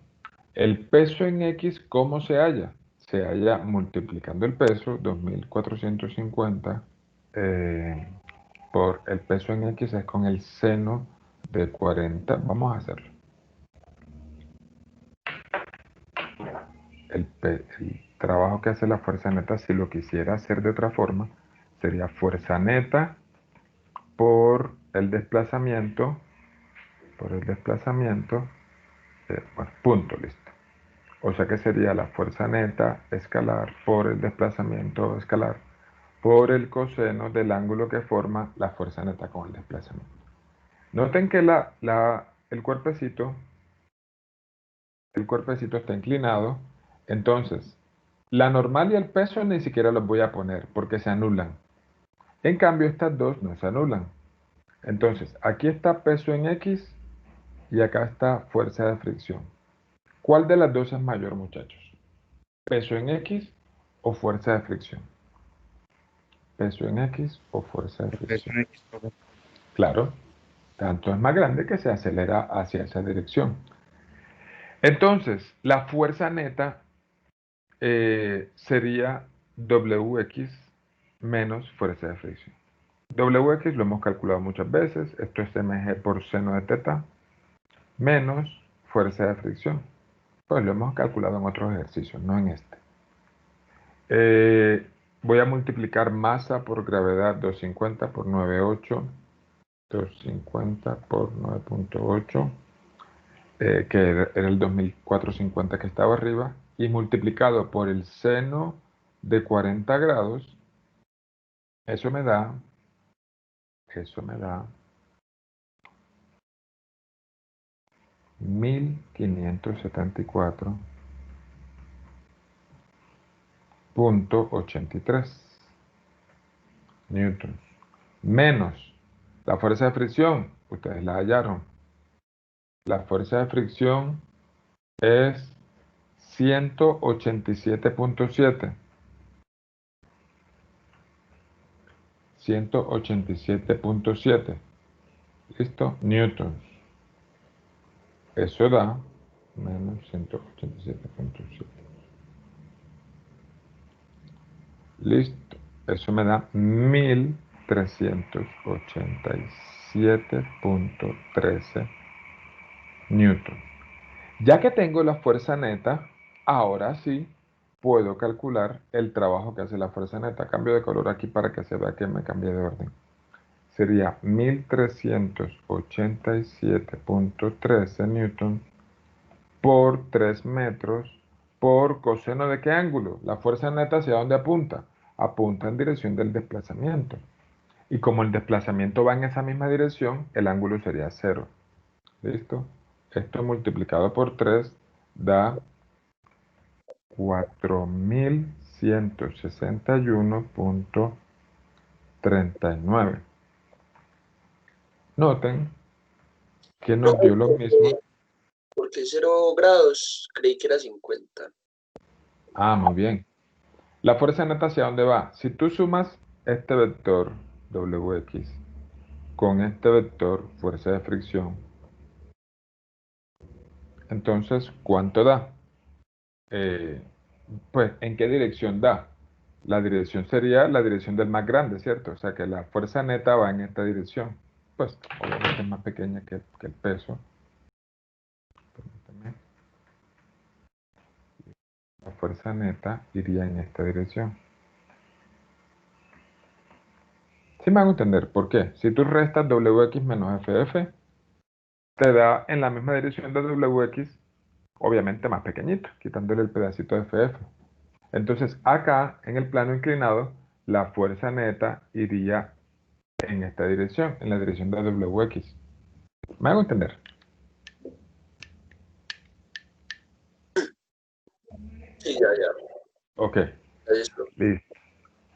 El peso en X, ¿cómo se halla? Se halla multiplicando el peso, 2.450 por el peso en X es con el seno de 40. Vamos a hacerlo. El trabajo que hace la fuerza neta, si lo quisiera hacer de otra forma, sería fuerza neta por el desplazamiento, bueno, punto, listo. O sea que sería la fuerza neta escalar por el desplazamiento escalar por el coseno del ángulo que forma la fuerza neta con el desplazamiento. Noten que el cuerpecito está inclinado, entonces la normal y el peso ni siquiera los voy a poner porque se anulan. En cambio, estas dos no se anulan. Entonces, aquí está peso en X y acá está fuerza de fricción. ¿Cuál de las dos es mayor, muchachos? ¿Peso en X o fuerza de fricción? ¿Peso en X o fuerza de fricción? Claro, tanto es más grande que se acelera hacia esa dirección. Entonces, la fuerza neta sería WX menos fuerza de fricción. WX lo hemos calculado muchas veces. Esto es mg por seno de teta menos fuerza de fricción. Pues lo hemos calculado en otros ejercicios, no en este. Voy a multiplicar masa por gravedad 250 por 9,8. 250 por 9,8. Que era el 2450 que estaba arriba, y multiplicado por el seno de 40 grados, eso me da 1574,83 newtons, menos la fuerza de fricción, ustedes la hallaron. La fuerza de fricción es 187.7. 187.7. ¿Listo? Newtons. Eso da menos 187.7. Listo. Eso me da 1387.13 newtons. Ya que tengo la fuerza neta, ahora sí puedo calcular el trabajo que hace la fuerza neta. Cambio de color aquí para que se vea que me cambié de orden. Sería 1387.13 newtons por 3 metros por coseno de qué ángulo. La fuerza neta, ¿hacia dónde apunta? Apunta en dirección del desplazamiento. Y como el desplazamiento va en esa misma dirección, el ángulo sería 0. ¿Listo? Esto multiplicado por 3 da 4161.39. Noten que nos dio lo mismo. ¿Por qué 0 grados? Creí que era 50. Ah, muy bien. La fuerza neta, ¿hacia dónde va? Si tú sumas este vector WX con este vector fuerza de fricción, entonces, ¿cuánto da? Pues, ¿en qué dirección da? La dirección sería la dirección del más grande, ¿cierto? O sea que la fuerza neta va en esta dirección. Pues, obviamente es más pequeña que el peso. Permítame. La fuerza neta iría en esta dirección. ¿Sí me hago entender? ¿Por qué? Si tú restas WX menos FF, te da en la misma dirección de WX, obviamente más pequeñito, quitándole el pedacito de FF. Entonces, acá, en el plano inclinado, la fuerza neta iría en esta dirección, en la dirección de WX. ¿Me hago entender? Sí, ya. Ok, Listo. listo.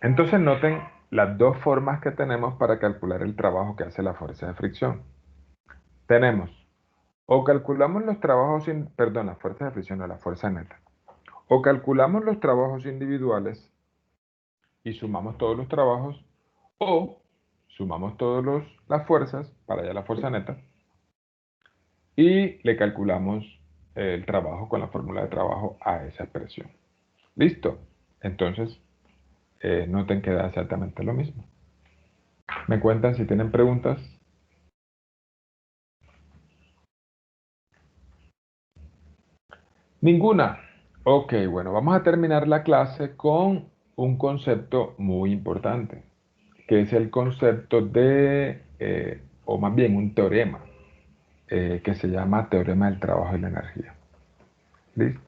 Entonces noten las dos formas que tenemos para calcular el trabajo que hace la fuerza de fricción. Tenemos, o calculamos los trabajos, la fuerza de fricción o la fuerza neta. O calculamos los trabajos individuales y sumamos todos los trabajos, o sumamos todas las fuerzas, para allá la fuerza neta, y le calculamos el trabajo con la fórmula de trabajo a esa expresión. ¿Listo? Entonces, noten que da exactamente lo mismo. Me cuentan si tienen preguntas. Ninguna. Ok, bueno, vamos a terminar la clase con un concepto muy importante, que es el concepto de, o más bien un teorema, que se llama teorema del trabajo y la energía. ¿Listo?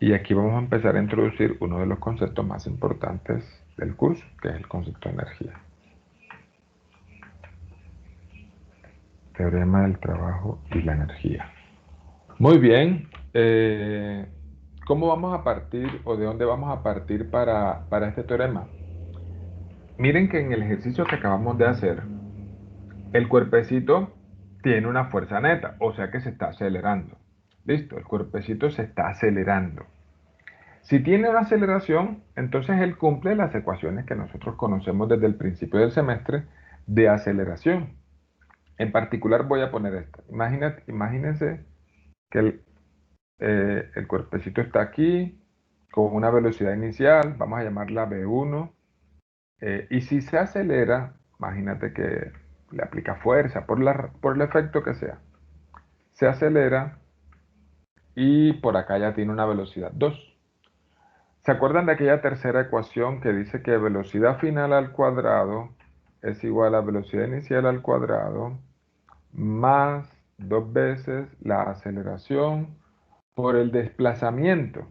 Y aquí vamos a empezar a introducir uno de los conceptos más importantes del curso, que es el concepto de energía. Teorema del trabajo y la energía. Muy bien. ¿Cómo vamos a partir o de dónde vamos a partir para este teorema? Miren que en el ejercicio que acabamos de hacer, el cuerpecito tiene una fuerza neta, o sea que se está acelerando. ¿Listo? El cuerpecito se está acelerando. Si tiene una aceleración, entonces él cumple las ecuaciones que nosotros conocemos desde el principio del semestre de aceleración. En particular voy a poner esta. Imagínense que el cuerpecito está aquí con una velocidad inicial, vamos a llamarla V1, y si se acelera, imagínate que le aplica fuerza por el efecto que sea. Se acelera y por acá ya tiene una velocidad 2. ¿Se acuerdan de aquella tercera ecuación que dice que velocidad final al cuadrado es igual a velocidad inicial al cuadrado más 2 veces la aceleración por el desplazamiento?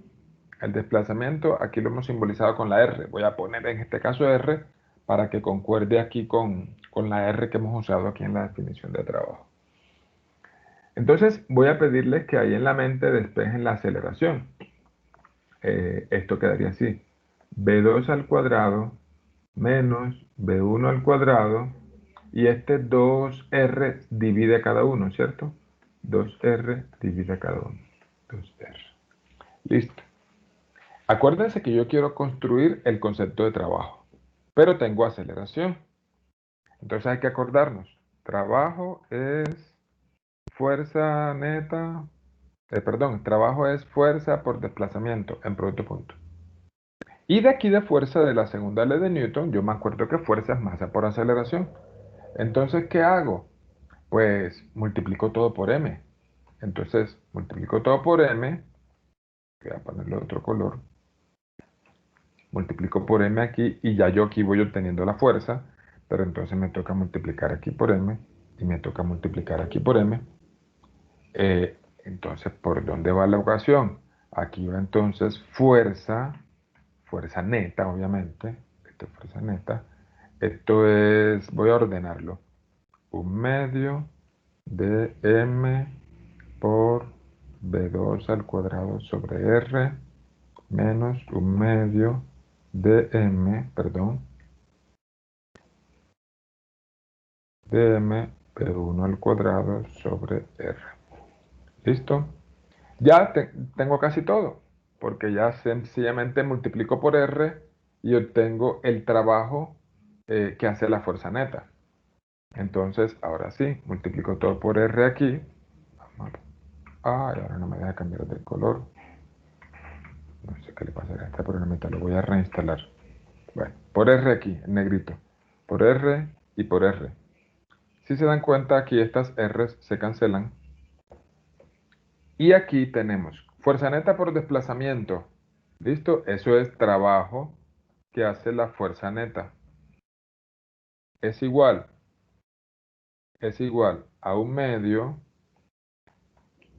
El desplazamiento aquí lo hemos simbolizado con la R. Voy a poner en este caso R para que concuerde aquí con la R que hemos usado aquí en la definición de trabajo. Entonces voy a pedirles que ahí en la mente despejen la aceleración. Esto quedaría así. B2 al cuadrado menos B1 al cuadrado. Y este 2R divide a cada uno, ¿cierto? 2R divide a cada uno. 2R. Listo. Acuérdense que yo quiero construir el concepto de trabajo, pero tengo aceleración. Entonces hay que acordarnos. Trabajo es fuerza neta, trabajo es fuerza por desplazamiento en producto punto. Y de aquí de fuerza de la segunda ley de Newton, yo me acuerdo que fuerza es masa por aceleración. Entonces, ¿qué hago? Pues multiplico todo por m. Entonces, multiplico todo por m, voy a ponerle otro color, multiplico por m aquí y ya yo aquí voy obteniendo la fuerza, pero entonces me toca multiplicar aquí por m y me toca multiplicar aquí por m. Entonces, ¿por dónde va la ecuación? Aquí va entonces fuerza neta, obviamente. Esto es fuerza neta. Esto es, voy a ordenarlo, 1/2 de m por b2 al cuadrado sobre r menos 1/2 de m, de m b1 al cuadrado sobre r. ¿Listo? Ya tengo casi todo, porque ya sencillamente multiplico por R y obtengo el trabajo que hace la fuerza neta. Entonces, ahora sí, multiplico todo por R aquí. Ay, ahora no me deja cambiar de color. No sé qué le pasa a esta programita, lo voy a reinstalar. Bueno, por R aquí, en negrito. Por R y por R. Si se dan cuenta, aquí estas R's se cancelan. Y aquí tenemos fuerza neta por desplazamiento. ¿Listo? Eso es trabajo que hace la fuerza neta. Es igual a 1/2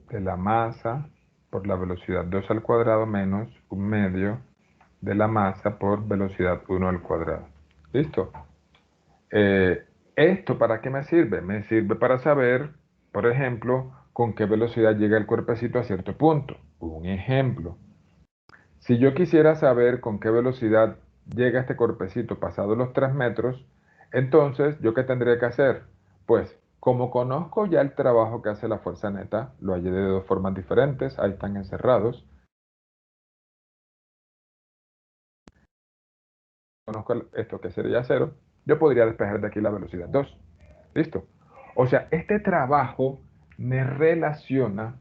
de la masa por la velocidad 2 al cuadrado menos 1/2 de la masa por velocidad 1 al cuadrado. ¿Listo? ¿Esto para qué me sirve? Me sirve para saber, por ejemplo, con qué velocidad llega el cuerpecito a cierto punto. Un ejemplo. Si yo quisiera saber con qué velocidad llega este cuerpecito pasado los 3 metros, entonces, ¿yo qué tendría que hacer? Pues, como conozco ya el trabajo que hace la fuerza neta, lo hallé de dos formas diferentes, ahí están encerrados. Conozco esto que sería 0, yo podría despejar de aquí la velocidad 2. ¿Listo? O sea, este trabajo me relaciona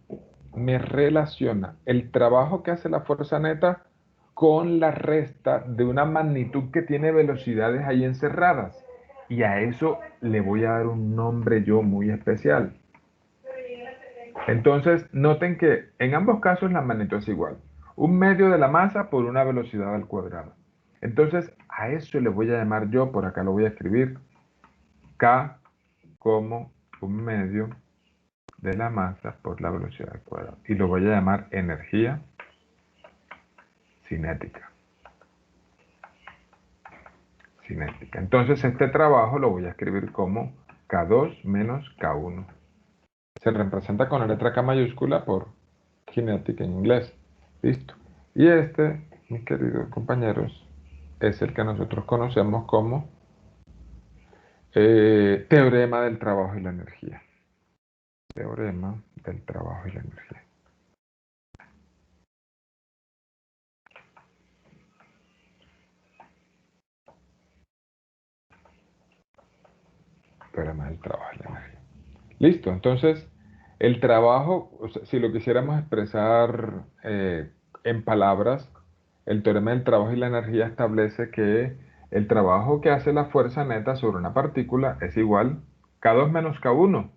me relaciona el trabajo que hace la fuerza neta con la resta de una magnitud que tiene velocidades ahí encerradas. Y a eso le voy a dar un nombre yo muy especial. Entonces, noten que en ambos casos la magnitud es igual. 1/2 de la masa por una velocidad al cuadrado. Entonces, a eso le voy a llamar yo, por acá lo voy a escribir, K como 1/2 de la masa por la velocidad al cuadrado. Y lo voy a llamar energía cinética. Entonces, este trabajo lo voy a escribir como K2 menos K1. Se representa con la letra K mayúscula por kinetic en inglés. Listo. Y este, mis queridos compañeros, es el que nosotros conocemos como teorema del trabajo y la energía. Teorema del trabajo y la energía. Teorema del trabajo y la energía. Listo. Entonces, el trabajo, o sea, si lo quisiéramos expresar en palabras, el teorema del trabajo y la energía establece que el trabajo que hace la fuerza neta sobre una partícula es igual K2 menos K1.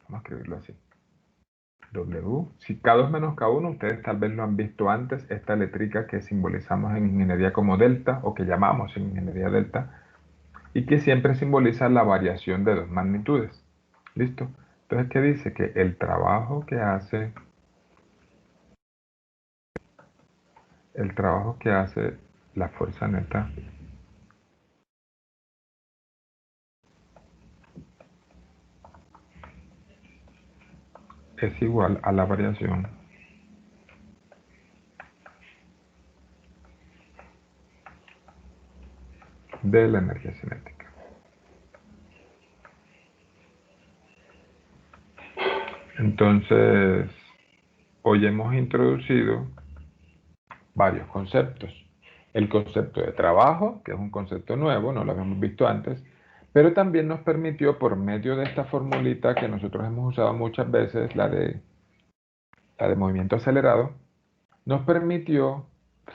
Vamos a escribirlo así. W. Si K2 menos K1, ustedes tal vez lo han visto antes, esta letrica que simbolizamos en ingeniería como delta, o que llamamos en ingeniería delta, y que siempre simboliza la variación de dos magnitudes. ¿Listo? Entonces, ¿qué dice? Que el trabajo que hace la fuerza neta es igual a la variación de la energía cinética. Entonces, hoy hemos introducido varios conceptos. El concepto de trabajo, que es un concepto nuevo, no lo habíamos visto antes, pero también nos permitió, por medio de esta formulita que nosotros hemos usado muchas veces, la de movimiento acelerado, nos permitió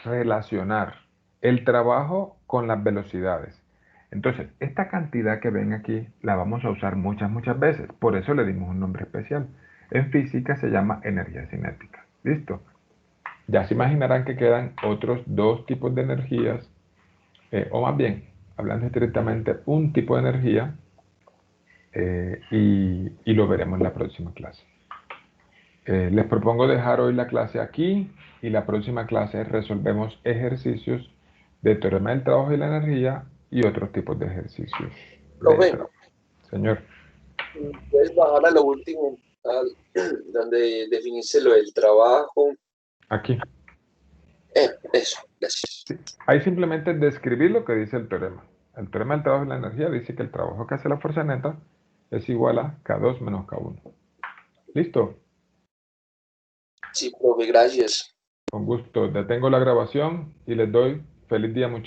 relacionar el trabajo con las velocidades. Entonces, esta cantidad que ven aquí la vamos a usar muchas veces. Por eso le dimos un nombre especial. En física se llama energía cinética. ¿Listo? Ya se imaginarán que quedan otros dos tipos de energías, o más bien, hablando estrictamente, un tipo de energía, y lo veremos en la próxima clase. Les propongo dejar hoy la clase aquí y la próxima clase resolvemos ejercicios de teorema del trabajo y la energía y otros tipos de ejercicios. Profe, Señor. puedes bajar a lo último, donde definiste lo del trabajo. Aquí. Eso, gracias. Sí. Ahí simplemente describir lo que dice el teorema. El teorema del trabajo y la energía dice que el trabajo que hace la fuerza neta es igual a K2 menos K1. ¿Listo? Sí, profe, gracias. Con gusto. Detengo la grabación y les doy feliz día, muchachos.